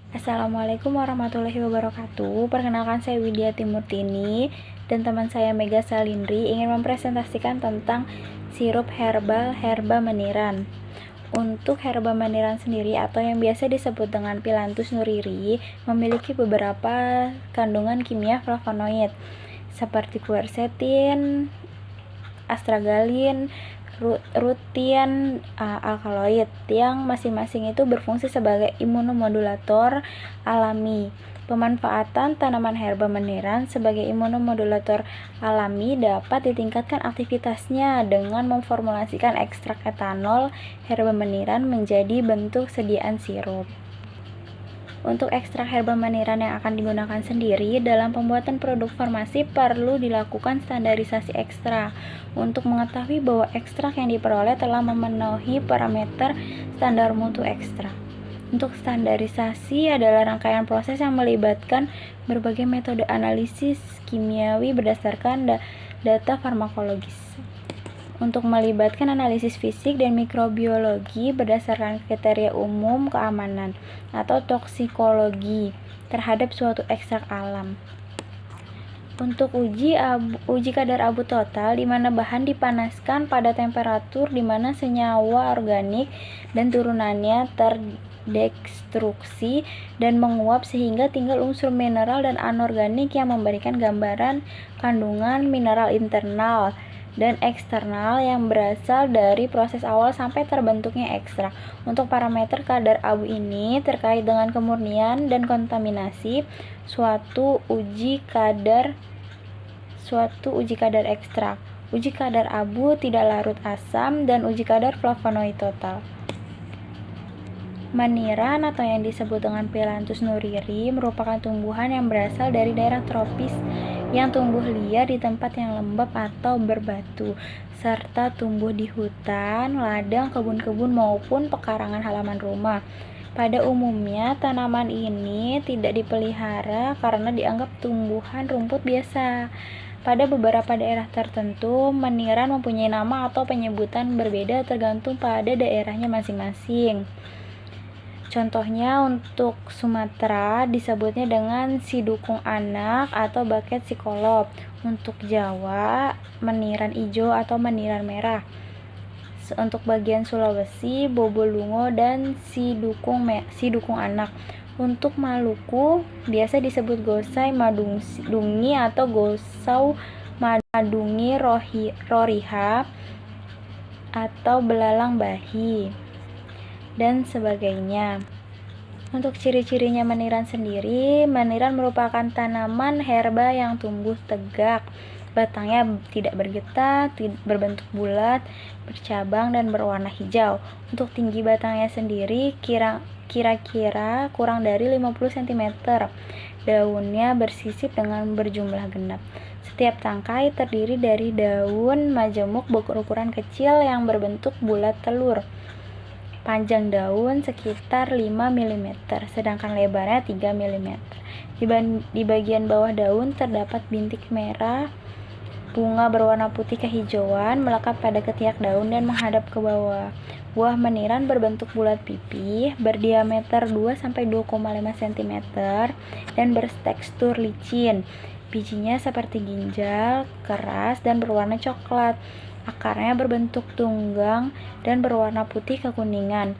Assalamualaikum warahmatullahi wabarakatuh. Perkenalkan, saya Widya Timurtini dan teman saya Mega Salindri ingin mempresentasikan tentang sirup herbal herba meniran. Untuk herba meniran sendiri atau yang biasa disebut dengan Phyllanthus nuriri memiliki beberapa kandungan kimia flavonoid seperti quercetin, astragalin, rutin, alkaloid yang masing-masing itu berfungsi sebagai imunomodulator alami. Pemanfaatan tanaman herba meniran sebagai imunomodulator alami dapat ditingkatkan aktivitasnya dengan memformulasikan ekstrak etanol herba meniran menjadi bentuk sediaan sirup. Untuk ekstrak herba meniran yang akan digunakan sendiri, dalam pembuatan produk farmasi perlu dilakukan standarisasi ekstrak untuk mengetahui bahwa ekstrak yang diperoleh telah memenuhi parameter standar mutu ekstrak. Untuk standarisasi adalah rangkaian proses yang melibatkan berbagai metode analisis kimiawi berdasarkan data farmakologis. Untuk melibatkan analisis fisik dan mikrobiologi berdasarkan kriteria umum keamanan atau toksikologi terhadap suatu ekstrak alam. Untuk uji kadar abu total, di mana bahan dipanaskan pada temperatur di mana senyawa organik dan turunannya terdestruksi dan menguap sehingga tinggal unsur mineral dan anorganik yang memberikan gambaran kandungan mineral internal dan eksternal yang berasal dari proses awal sampai terbentuknya ekstrak. Untuk parameter kadar abu ini terkait dengan kemurnian dan kontaminasi suatu uji kadar ekstrak, uji kadar abu tidak larut asam, dan uji kadar flavonoid total. Meniran atau yang disebut dengan Phyllanthus nuriri merupakan tumbuhan yang berasal dari daerah tropis yang tumbuh liar di tempat yang lembab atau berbatu, serta tumbuh di hutan, ladang, kebun-kebun maupun pekarangan halaman rumah. Pada umumnya, tanaman ini tidak dipelihara karena dianggap tumbuhan rumput biasa. Pada beberapa daerah tertentu, meniran mempunyai nama atau penyebutan berbeda tergantung pada daerahnya masing-masing. Contohnya untuk Sumatera disebutnya dengan sidukung anak atau baket sikolop. Untuk Jawa, meniran ijo atau meniran merah. Untuk bagian Sulawesi, bobolungo dan sidukung anak. Untuk Maluku biasa disebut gosai madungi atau gosau madungi roriha atau belalang bahi dan sebagainya. Untuk ciri-cirinya meniran sendiri, meniran merupakan tanaman herba yang tumbuh tegak, batangnya tidak bergetah, berbentuk bulat, bercabang, dan berwarna hijau. Untuk tinggi batangnya sendiri kira-kira kurang dari 50 cm. Daunnya bersisip dengan berjumlah genap. Setiap tangkai terdiri dari daun majemuk berukuran kecil yang berbentuk bulat telur. Panjang daun sekitar 5 mm, sedangkan lebarnya 3 mm. Di bagian bawah daun terdapat bintik merah. Bunga berwarna putih kehijauan melekat pada ketiak daun dan menghadap ke bawah. Buah meniran berbentuk bulat pipih, berdiameter 2-2,5 cm dan bertekstur licin. Bijinya seperti ginjal, keras dan berwarna coklat. Akarnya berbentuk tunggang dan berwarna putih kekuningan.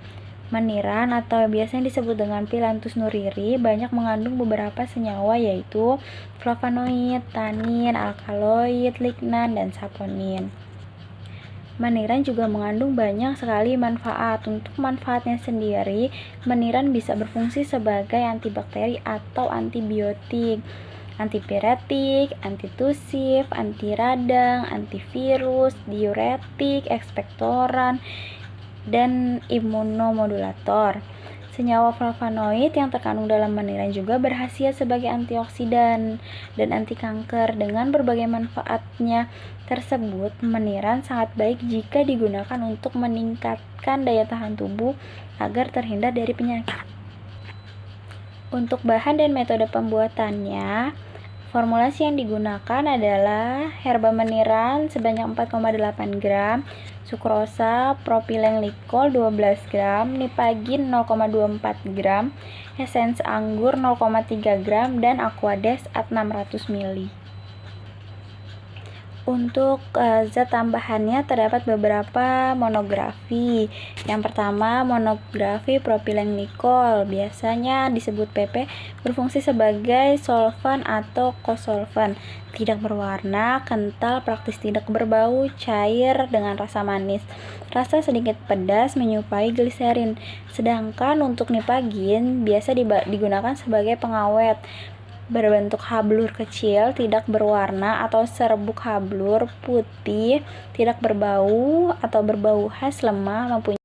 Meniran atau biasanya disebut dengan Phyllanthus nuriri banyak mengandung beberapa senyawa yaitu flavonoid, tanin, alkaloid, lignan, dan saponin. Meniran juga mengandung banyak sekali manfaat. Untuk manfaatnya sendiri, meniran bisa berfungsi sebagai antibakteri atau antibiotik, antipiretik, antitusif, anti radang, antivirus, diuretik, ekspektoran, dan imunomodulator. Senyawa flavonoid yang terkandung dalam meniran juga berkhasiat sebagai antioksidan dan anti kanker. Dengan berbagai manfaatnya tersebut, meniran sangat baik jika digunakan untuk meningkatkan daya tahan tubuh agar terhindar dari penyakit. Untuk bahan dan metode pembuatannya, Formulasi yang digunakan adalah herba meniran sebanyak 4,8 gram, sukrosa propilenglikol 12 gram, nipagin 0,24 gram, esens anggur 0,3 gram, dan aquades at 600 ml. Untuk zat tambahannya terdapat beberapa monografi. Yang pertama, monografi propilenglikol, biasanya disebut PP, berfungsi sebagai solvan atau kosolvan. Tidak berwarna, kental, praktis tidak berbau, cair dengan rasa manis. Rasa sedikit pedas menyerupai gliserin. Sedangkan untuk nipagin biasa digunakan sebagai pengawet. Berbentuk hablur kecil, tidak berwarna atau serbuk hablur putih, tidak berbau atau berbau khas lemah, mempunyai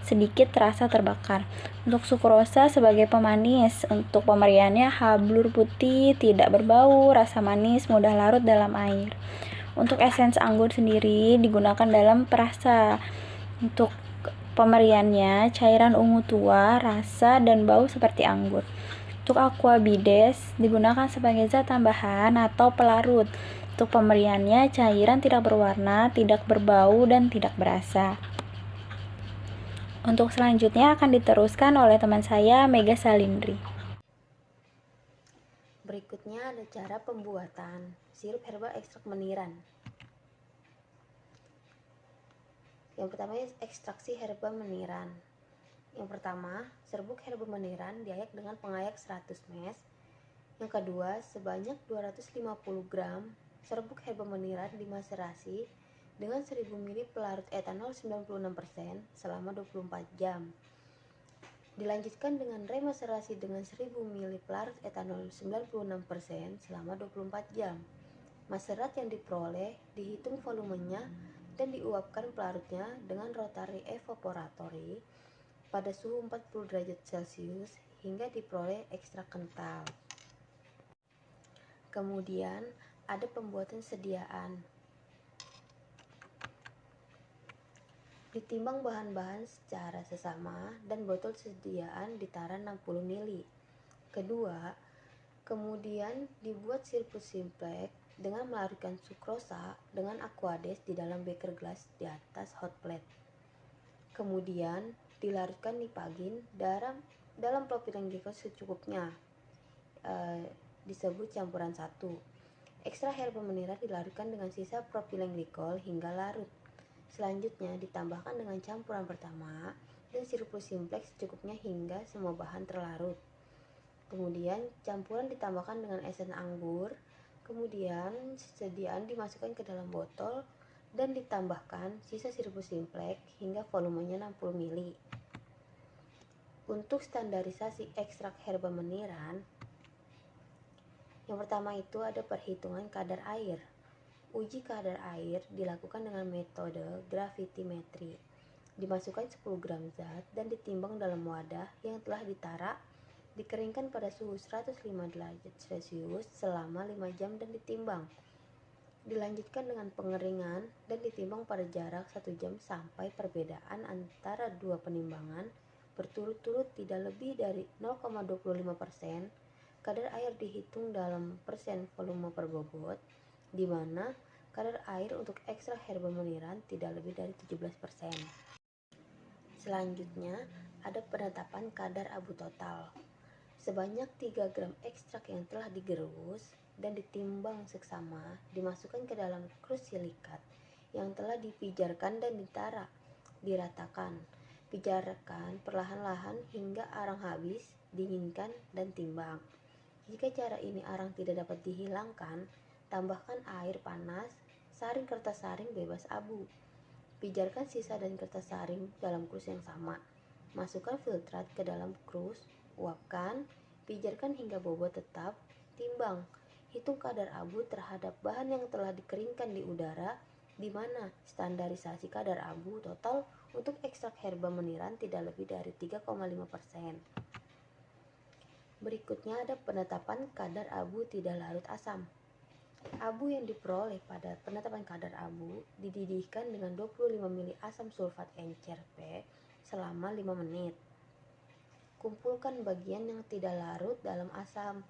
sedikit rasa terbakar. Untuk sukrosa sebagai pemanis, untuk pemberiannya hablur putih, tidak berbau, rasa manis, mudah larut dalam air. Untuk esens anggur sendiri digunakan dalam perasa. Untuk pemberiannya cairan ungu tua, rasa dan bau seperti anggur. Untuk aquabides digunakan sebagai zat tambahan atau pelarut. Untuk pemberiannya cairan tidak berwarna, tidak berbau, dan tidak berasa. Untuk selanjutnya akan diteruskan oleh teman saya, Mega Salindri. Berikutnya ada cara pembuatan sirup herbal ekstrak meniran. Yang pertama, ekstraksi herba meniran. Yang pertama, serbuk herba meniran diayak dengan pengayak 100 ml. Yang kedua, sebanyak 250 gram serbuk herba meniran dimaserasi dengan 1000 ml pelarut etanol 96% selama 24 jam. Dilanjutkan dengan remaserasi dengan 1000 ml pelarut etanol 96% selama 24 jam. Maserat yang diperoleh dihitung volumenya dan diuapkan pelarutnya dengan rotary evaporatory pada suhu 40 derajat Celcius hingga diperoleh ekstrak kental. Kemudian ada pembuatan sediaan. Ditimbang bahan-bahan secara sesama dan botol sediaan ditara 60 ml. Kedua, kemudian dibuat sirkus simplex dengan melarutkan sukrosa dengan aquades di dalam beker gelas di atas hot plate. Kemudian dilarutkan nipagin dalam propilenglikol secukupnya, disebut campuran 1. Ekstrak herba meniran dilarutkan dengan sisa propilenglikol hingga larut. Selanjutnya ditambahkan dengan campuran pertama dan sirkus simplex secukupnya hingga semua bahan terlarut. Kemudian campuran ditambahkan dengan esen anggur. Kemudian sediaan dimasukkan ke dalam botol dan ditambahkan sisa sirkus simplex hingga volumenya 60 ml. Untuk standarisasi ekstrak herba meniran, yang pertama itu ada perhitungan kadar air. Uji kadar air dilakukan dengan metode gravitimetri. Dimasukkan 10 gram zat dan ditimbang dalam wadah yang telah ditara, dikeringkan pada suhu 105 derajat Celcius selama 5 jam dan ditimbang. Dilanjutkan dengan pengeringan dan ditimbang pada jarak 1 jam sampai perbedaan antara dua penimbangan berturut-turut tidak lebih dari 0,25%. Kadar air dihitung dalam persen volume per bobot, di mana kadar air untuk ekstrak herba meniran tidak lebih dari 17%. Selanjutnya ada penetapan kadar abu total. Sebanyak 3 gram ekstrak yang telah digerus dan ditimbang seksama dimasukkan ke dalam krus silikat yang telah dipijarkan dan ditara. Diratakan, pijarkan perlahan-lahan hingga arang habis, dinginkan dan timbang. Jika cara ini arang tidak dapat dihilangkan, tambahkan air panas, saring kertas saring bebas abu. Pijarkan sisa dan kertas saring dalam krus yang sama. Masukkan filtrat ke dalam krus, uapkan, pijarkan hingga bobot tetap, timbang. Hitung kadar abu terhadap bahan yang telah dikeringkan di udara, di mana standarisasi kadar abu total untuk ekstrak herba meniran tidak lebih dari 3,5%. Berikutnya ada penetapan kadar abu tidak larut asam. Abu yang diperoleh pada penetapan kadar abu dididihkan dengan 25 ml asam sulfat encer P selama 5 menit. Kumpulkan bagian yang tidak larut dalam asam.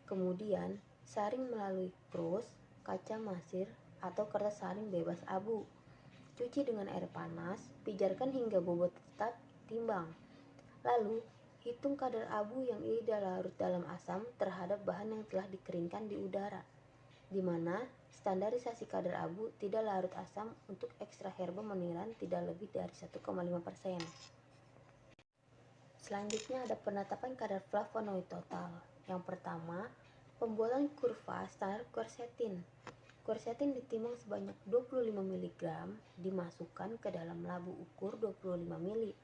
Kemudian Saring melalui krus, kaca masir, atau kertas saring bebas abu. Cuci dengan air panas, pijarkan hingga bobot tetap timbang. Lalu, hitung kadar abu yang tidak larut dalam asam terhadap bahan yang telah dikeringkan di udara, di mana standarisasi kadar abu tidak larut asam untuk ekstra herba meniran tidak lebih dari 1,5%. Selanjutnya ada penetapan kadar flavonoid total. Yang pertama, pembuatan kurva standar quercetin. Quercetin ditimbang sebanyak 25 mg, dimasukkan ke dalam labu ukur 25 ml.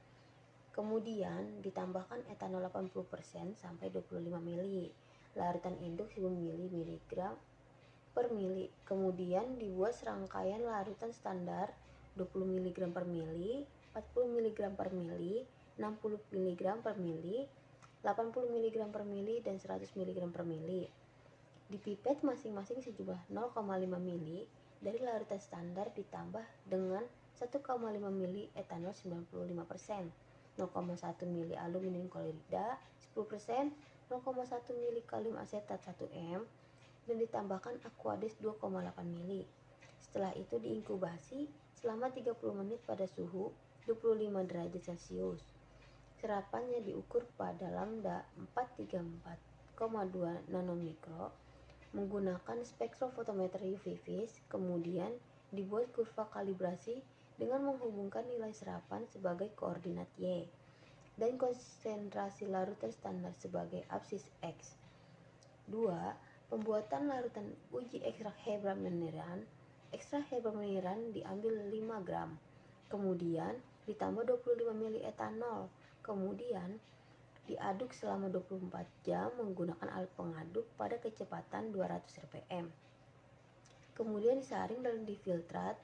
Kemudian ditambahkan etanol 80% sampai 25 ml. Larutan induk 1000 mg per mili. Kemudian dibuat serangkaian larutan standar 20 mg per mili, 40 mg per mili, 60 mg per mili, 80 mg per mili, dan 100 mg per mili. Dipipet masing-masing sejumlah 0,5 mili dari larutan standar ditambah dengan 1,5 mili etanol 95%, 0,1 mili aluminium klorida 10%, 0,1 mili kalium asetat 1 m, dan ditambahkan aqueous 2,8 mili. Setelah itu diinkubasi selama 30 menit pada suhu 25 derajat Celcius. Serapannya diukur pada lambda 434,2 nanomikro menggunakan spektrofotometer UV vis. Kemudian dibuat kurva kalibrasi dengan menghubungkan nilai serapan sebagai koordinat Y dan konsentrasi larutan standar sebagai absis X. 2. Pembuatan larutan uji ekstrak herba meniran. Ekstrak herba meniran diambil 5 gram, kemudian ditambah 25 ml etanol, kemudian diaduk selama 24 jam menggunakan alat pengaduk pada kecepatan 200 rpm. Kemudian disaring dan difiltrat,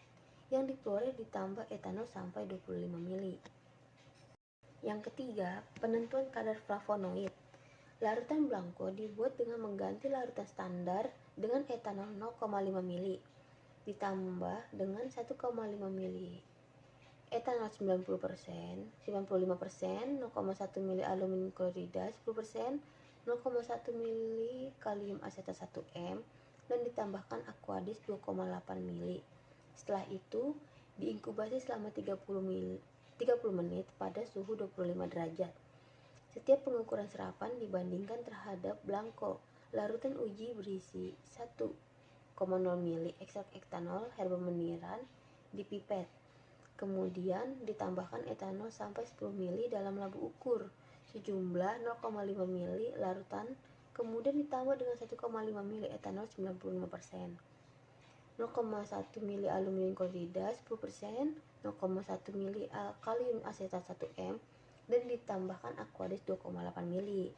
yang diklorir ditambah etanol sampai 25 ml. Yang ketiga, penentuan kadar flavonoid. Larutan blanco dibuat dengan mengganti larutan standar dengan etanol 0,5 ml ditambah dengan 1,5 ml etanol 95%, 0,1 mili aluminium klorida 10%, 0,1 mili kalium asetat 1 m, dan ditambahkan aqueous 2,8 mili. Setelah itu diinkubasi selama 30 menit pada suhu 25 derajat. Setiap pengukuran serapan dibandingkan terhadap blanco. Larutan uji berisi 1,0 mili ekstrak etanol herba meniran dipipet. Kemudian ditambahkan etanol sampai 10 ml dalam labu ukur sejumlah 0,5 ml larutan, kemudian ditambah dengan 1,5 ml etanol 95%, 0,1 ml aluminium klorida 10%, 0,1 ml kalium asetat 1 m, dan ditambahkan aqueous 2,8 ml.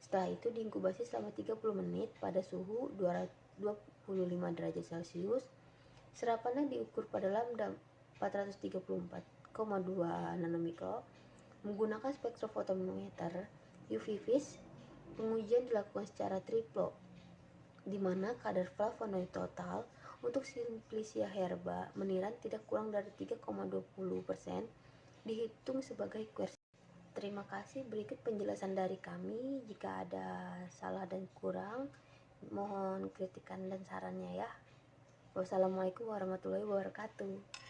Setelah itu diinkubasi selama 30 menit pada suhu 225 derajat Celcius. Serapannya diukur pada lambda 434,2 nanomikro menggunakan spektrofotometer UV vis. Pengujian dilakukan secara triplo, di mana kadar flavonoid total untuk Simplicia herba meniran tidak kurang dari 3,20% dihitung sebagai quercetin. Terima kasih. Berikut penjelasan dari kami. Jika ada salah dan kurang, mohon kritikan dan sarannya ya. Wassalamualaikum warahmatullahi wabarakatuh.